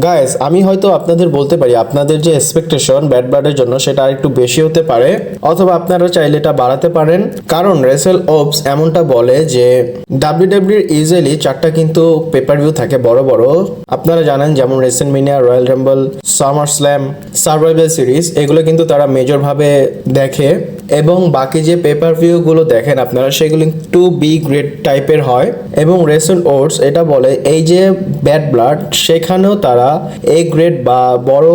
Guys, আমি হয়তো আপনাদের বলতে পারি আপনাদের যে এক্সপেকটেশন ব্যাড ব্লাডের জন্য সেটা আরেকটু বেশি হতে পারে, অথবা আপনারা চাইলে এটা বাড়াতে পারেন। কারণ রেসেল ওপস এমনটা বলে যে ডাব্লিউডাব্লিউর ইজিলি 4টা কিন্তু পেপার ভিউ থাকে বড় বড়। আপনারা জানেন যেমন WrestleMania, royal Rumble, summer slam, survival series, এগুলো কিন্তু তারা মেজর ভাবে দেখে। এবং বাকি যে পেপার ভিউ গুলো দেখেন আপনারা, সেগুলো একটু বি গ্রেড টাইপের হয়। এবং রেসেল ওটস এটা বলে এই যে ব্যাড ব্লাড, সেখানেও তারা এ গ্রেড বা বড়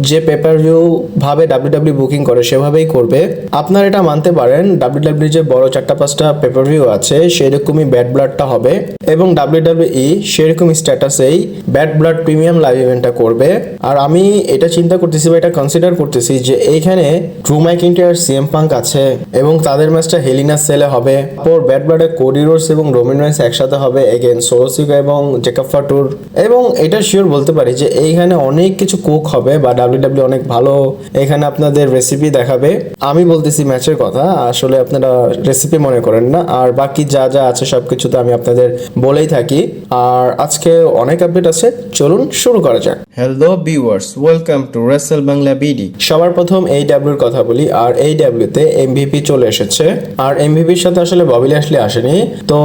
যে পেপার ভিউ ভাবে ডাব্লিউডাব্লিউ বুকিং করে সেভাবেই করবে। আপনারা এটা মানতে পারেন ডাব্লিউডাব্লিউ যে বড় 4-5টা পেপার ভিউ আছে সেরকমই ব্যাড ব্লাডটা হবে, এবং ডাব্লিউডাব্লিউই সেরকম স্ট্যাটাসেই ব্যাড ব্লাড প্রিমিয়াম লাইভ ইভেন্টটা করবে। আর আমি এটা চিন্তা করতেছি বা এটা কনসিডার করতেছি যে এইখানে ড্রু ম্যাকইন্টায়ার, সিএম পাঙ্ক আছে এবং তাদের ম্যাচটা হেল ইন আ সেলে হবে। পর ব্যাড ব্লাডে কোডি রোডস এবং রোমান রেইন্স একসাথে হবে এগেন সোলো সিগা এবং জেকব ফাটুর। এবং এটা শিওর বলতে পারি যে এইখানে অনেক কিছু কুক হবে বা ডাব্লিউডাব্লিউ অনেক ভালো এখানে আপনাদের রেসিপি দেখাবে। আমি বলতেছি ম্যাচের কথা, আসলে আপনারা রেসিপি মনে করেন না। আর বাকি যা যা আছে সবকিছু তো আমি আপনাদের বলেই থাকি। আর আজকে অনেক আপডেট আছে, চলুন শুরু করা যাক। Hello viewers, welcome to Rachel Bangla BD. সবার প্রথম এই ডাব্লিউর কথা বলি। আর এই ডাব্লিউতে এমভিপি চলে এসেছে। আর এমভিপির সাথে আসলে ববি ল্যাশলি আসেনি, তো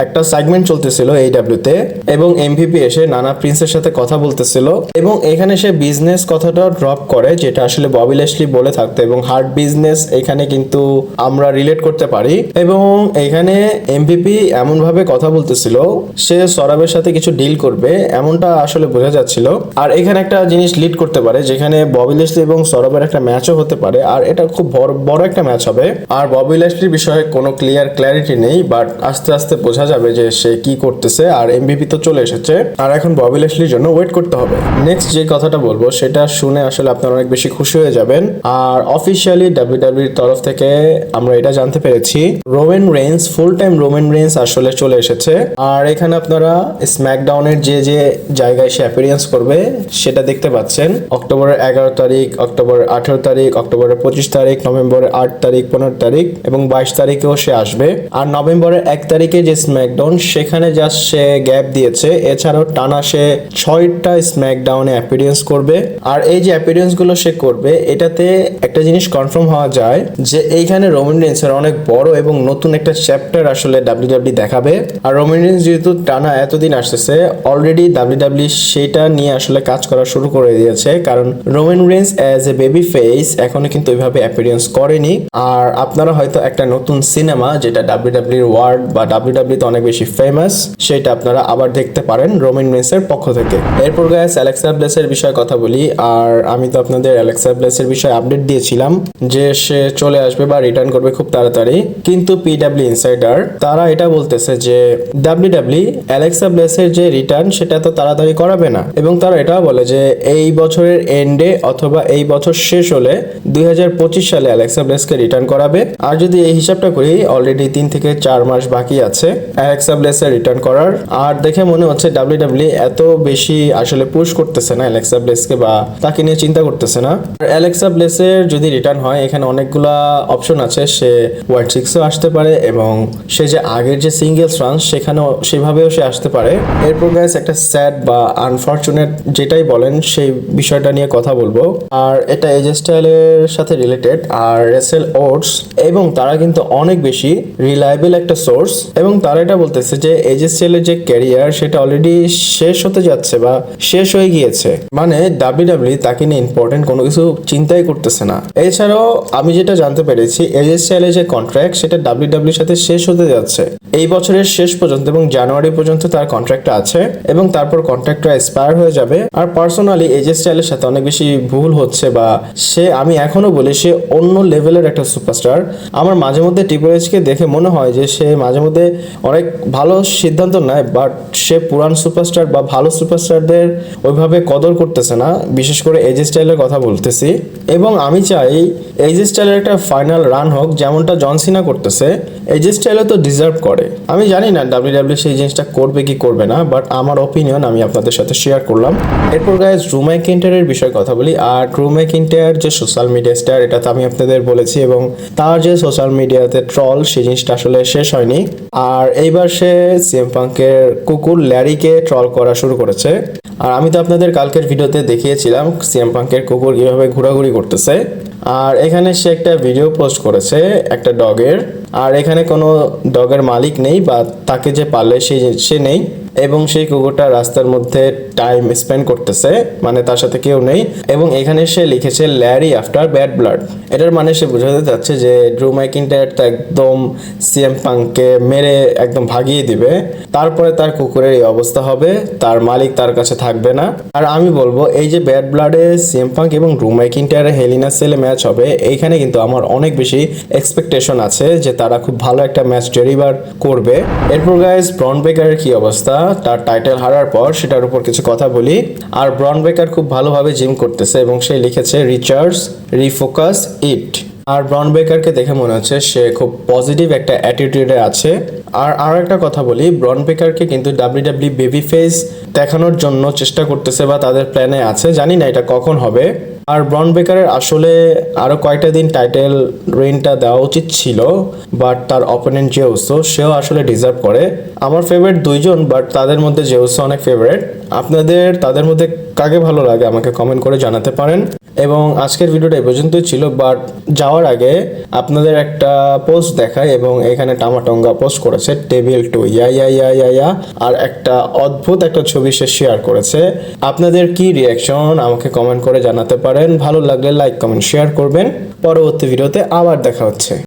একটা সেগমেন্ট চলতেছিল এই ডাব্লিউতে এবং এমভিপি এসে নানা প্রিন্সের সাথে কথা বলতেছিল এবং এখানে সে বিজনেস কথাটা ড্রপ করে, যেটা আসলে ববি ল্যাশলি বলে থাকতো এবং হার্ড বিজনেস এখানে কিন্তু আমরা রিলেট করতে পারি। এবং এখানে এমভিপি এমন ভাবে কথা বলতেছিল সে সরাবের সাথে কিছু ডিল করবে, এমনটা আসলে বোঝা যাচ্ছিল। আর এখানে একটা জিনিস লিড করতে পারে যেখানে ববি ল্যাশলি এবং সরবের একটা ম্যাচও হতে পারে, আর এটা খুব বড় একটা ম্যাচ হবে। আর ববি ল্যাশলির বিষয়ে কোনো ক্লিয়ারিটি নেই, বাট আস্তে আস্তে বোঝা যাবে যে সে কি করতেছে। আর এমভিপি তো চলে এসেছে, আর এখন ববি ল্যাশলির জন্য ওয়েট করতে হবে। নেক্সট যে কথাটা বলবো সেটা শুনে আসলে আপনারা অনেক বেশি খুশি হয়ে যাবেন। আর অফিসিয়ালি ডাব্লিউডাব্লিউর তরফ থেকে আমরা এটা জানতে পেরেছি Roman Reigns, full time Roman Reigns আসলে চলে এসেছে। আর এখানে আপনারা স্ম্যাকডাউনের যে যে জায়গায় সে অ্যাপিয়ারেন্স করবে সেটা দেখতে পাচ্ছেন। অক্টোবরের 11 তারিখ, অক্টোবরের 18 তারিখ, অক্টোবরের 25 তারিখ, নভেম্বরের 8 তারিখ, 15 তারিখ এবং 22 তারিখেও সে আসবে। আর নভেম্বরের 1 তারিখে যে স্ম্যাকডাউন সেখানে জাস্ট সে গ্যাপ দিয়েছে, এছাড়াও টানা সে 6টা স্ম্যাকডাউনে অ্যাপিয়ারেন্স করবে। আর এই যে অ্যাপিয়ারেন্স গুলো সে করবে, এটাতে একটা জিনিস কনফার্ম হওয়া যায় যে এইখানে রোমান রেইন্সের অনেক বড় এবং নতুন একটা চ্যাপ্টার আসলে ডাব্লিউডাব্লিউ দেখাবে। আর রোমান রেইন্স যেহেতু টানা এতদিন আসতেছে, অলরেডি ডাব্লিউডাব্লিউ সেটা নিয়ে আসলে কাজ করা শুরু করে দিয়েছে, কারণ Roman Reigns as a baby face এখনো কিন্তু ওইভাবে অ্যাপিয়ারেন্স করেনি। আর আপনারা হয়তো একটা নতুন সিনেমা যেটা ডাব্লিউডাব্লিউর ওয়ার্ল্ড বা ডাব্লিউডাব্লিউতে অনেক বেশি ফেমাস, সেটা আপনারা আবার দেখতে পারেন রোমান রেইন্সের পক্ষ থেকে। এরপর গাইস অ্যালেক্সা ব্লেসের বিষয়ে কথা বলি। আর আমি তো আপনাদের অ্যালেক্সা ব্লেসের বিষয়ে আপডেট দিয়েছিলাম যে সে চলে আসবে বা রিটার্ন করবে খুব তাড়াতাড়ি, কিন্তু পিডাব্লিউ ইনসাইডার তারা এটা বলতেছে যে ডাব্লিউডাব্লিউ অ্যালেক্সা ব্লেসের যে রিটার্ন সেটা তো তাড়াতাড়ি করাবে না। এবং তারা এটাও বলে যে এই বছরের এন্ডে অথবা এই বছর শেষ হলে 2025 সালে অ্যালেক্সা ব্লেসকে রিটার্ন করাবে। আর যদি এই হিসাবটা করি, অলরেডি 3 থেকে 4 মাস বাকি আছে অ্যালেক্সা ব্লেসের রিটার্ন করার। আর দেখে মনে হচ্ছে ডাব্লিউডাব্লিউ এত বেশি আসলে পুশ করতেছে না অ্যালেক্সা ব্লেসকে বা তাকে নিয়ে চিন্তা করতেছে না। অ্যালেক্সা ব্লেসের যদি রিটার্ন হয়, এখানে অনেকগুলা অপশন আছে। সে ওয়াইড সিক্সও আসতে পারে এবং সে যে আগের যে সিঙ্গেলস রান সেখানেও সেভাবেও সে আসতে পারে। এরপর গাইস একটা স্যাড বা আনফরচুনেট যেটাই বলেন সেই বিষয়টা নিয়ে কথা বলবো। আর এটা এজে স্টাইলের সাথে রিলেটেড। আর রেসেল ওটস এবং তারা কিন্তু অনেক বেশি রিলায়েবল একটা সোর্স, এবং তারা এটা বলতেছে যে এজে স্টাইলের যে ক্যারিয়ার সেটা অলরেডি শেষ হতে যাচ্ছে বা শেষ হয়ে গিয়েছে, মানে ডাব্লিউডাব্লিউ তাকে নিয়ে ইম্পর্টেন্ট কোনো কিছু চিন্তাই করতেছে না। এছাড়াও আমি যেটা জানতে পেরেছি এজে স্টাইলের যে কন্ট্রাক্ট সেটা ডাব্লিউডাব্লিউর সাথে শেষ হতে যাচ্ছে এই বছরের শেষ পর্যন্ত, এবং জানুয়ারি পর্যন্ত তার কন্ট্রাক্টটা আছে এবং তারপর কন্ট্রাক্টটা এক্সপায়ার হয়ে যাবে। আর পার্সোনালি এজে স্টাইলের সাথে অনেক বেশি ভুল হচ্ছে বা সে, আমি এখনো বলি সে অন্য লেভেলের একটা সুপারস্টার। আমার মাঝে মধ্যে ট্রিপল এইচকে দেখে মনে হয় যে সে মাঝে মধ্যে অনেক ভালো সিদ্ধান্ত নেয়, বাট সে পুরান সুপারস্টার বা ভালো সুপারস্টারদের ওইভাবে কদর করতেছে না, বিশেষ করে এজে স্টাইলের কথা বলতেছি। এবং আমি চাই এজে স্টাইলের একটা ফাইনাল রান হোক, যেমনটা জন সিনা করতেছে। এজে স্টাইলও তো ডিজার্ভ করে। আমি জানি না ডাব্লিউডাব্লিউ সেই জিনিসটা করবে কি করবে না, বাট আমার অপিনিয়ন আমি আপনাদের সাথে শেয়ার করলাম। এরপর গাইস ড্রু ম্যাকইন্টায়ারের বিষয়ে কথা বলি। আর ড্রু ম্যাকইন্টায়ার যে সোশ্যাল মিডিয়া স্টার, এটা তো আমি আপনাদের বলেছি, এবং তার যে সোশ্যাল মিডিয়াতে ট্রল সেই জিনিসটা আসলে শেষ হয়নি। আর এইবার সে সিএম পাঙ্কের কুকুর ল্যারিকে ট্রল করা শুরু করেছে। আর আমি তো আপনাদের কালকের ভিডিওতে দেখিয়েছিলাম সিএম পাঙ্কের কুকুর কিভাবে ঘোরাঘুরি করতেছে। আর এখানে সে একটা ভিডিও পোস্ট করেছে একটা ডগের, আর এখানে কোনো ডগের মালিক নেই বা তাকে যে পালে সে নেই, এবং সেই কুকুরটা রাস্তার মধ্যে টাইম স্পেন্ড করতেছে, মানে তার সাথে কেউ নেই। এবং এখানে সে লিখেছে ল্যারি আফটার ব্যাড ব্লাড। এটার মানে সে বোঝাতে চাচ্ছে যে ড্রু ম্যাকিন্টায়ার তো একদম সিএম পাঙ্ককে মেরে একদম ভাগিয়ে দিবে, তারপরে তার কুকুরের এই অবস্থা হবে, তার মালিক তার কাছে থাকবে না। আর আমি বলবো এই যে ব্যাড ব্লাডে সিএম পাঙ্ক এবং ড্রু ম্যাকিন্টায়ারের হেল ইন আ সেলে ম্যাচ হবে, এইখানে কিন্তু আমার অনেক বেশি এক্সপেকটেশন আছে যে তারা খুব ভালো একটা ম্যাচ ডেলিভার করবে। এরপর গাইস ব্রন বেকারের কি অবস্থা তার টাইটেল হারার পর, সেটার উপর কিছু কথা বলি। আর ব্রন বেকার খুব ভালোভাবে জিম করতেছে এবং সে লিখেছে রিচার্জ, রিফোকাস, ইট। আর ব্রন বেকারকে দেখে মনে হচ্ছে সে খুব পজিটিভ একটা অ্যাটিটিউডে আছে। আর একটা কথা বলি, ব্রন বেকারকে কিন্তু ডাব্লিউডাব্লিউ বেবি ফেস দেখানোর জন্য চেষ্টা করতেছে বা তাদের প্ল্যানে আছে, জানি না এটা কখন হবে। আর ব্রন বেকারের আসলে আরো কয়েকটা দিন টাইটেল রেইনটা দেওয়া উচিত ছিল, বাট তার অপোনেন্ট জেউসো সেও আসলে ডিজার্ভ করে। আমার ফেভারিট দুইজন, বাট তাদের মধ্যে জেউসো অনেক ফেভারিট। আপনাদের তাদের মধ্যে কাকে ভালো লাগে আমাকে কমেন্ট করে জানাতে পারেন। এবং আজকের ভিডিওটা এই পর্যন্তই ছিল, বাট যাওয়ার আগে আপনাদের একটা পোস্ট দেখায়, এবং এখানে টামাটঙ্গা পোস্ট করেছে টেবিল টু ইয়া ইয়া ইয়া ইয়া ইয়া, আর একটা অদ্ভুত একটা ছবি সে শেয়ার করেছে। আপনাদের কি রিয়াকশন আমাকে কমেন্ট করে জানাতে পারেন। ভালো লাগলে লাইক কমেন্ট শেয়ার করবেন। পরবর্তী ভিডিওতে আবার দেখা হচ্ছে।